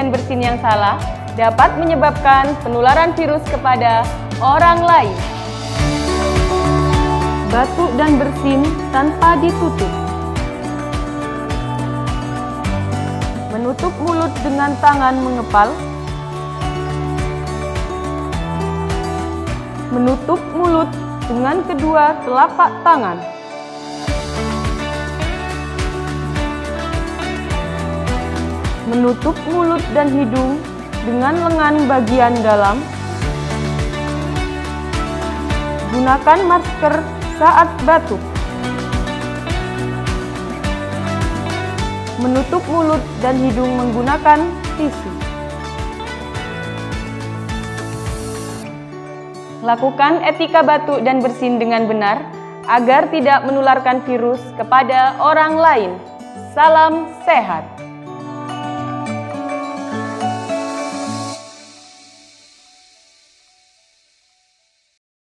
dan bersin yang salah dapat menyebabkan penularan virus kepada orang lain. Batuk dan bersin tanpa ditutup. Menutup mulut dengan tangan mengepal. Menutup mulut dengan kedua telapak tangan. Menutup mulut dan hidung dengan lengan bagian dalam. Gunakan masker saat batuk. Menutup mulut dan hidung menggunakan tisu. Lakukan etika batuk dan bersin dengan benar agar tidak menularkan virus kepada orang lain. Salam sehat.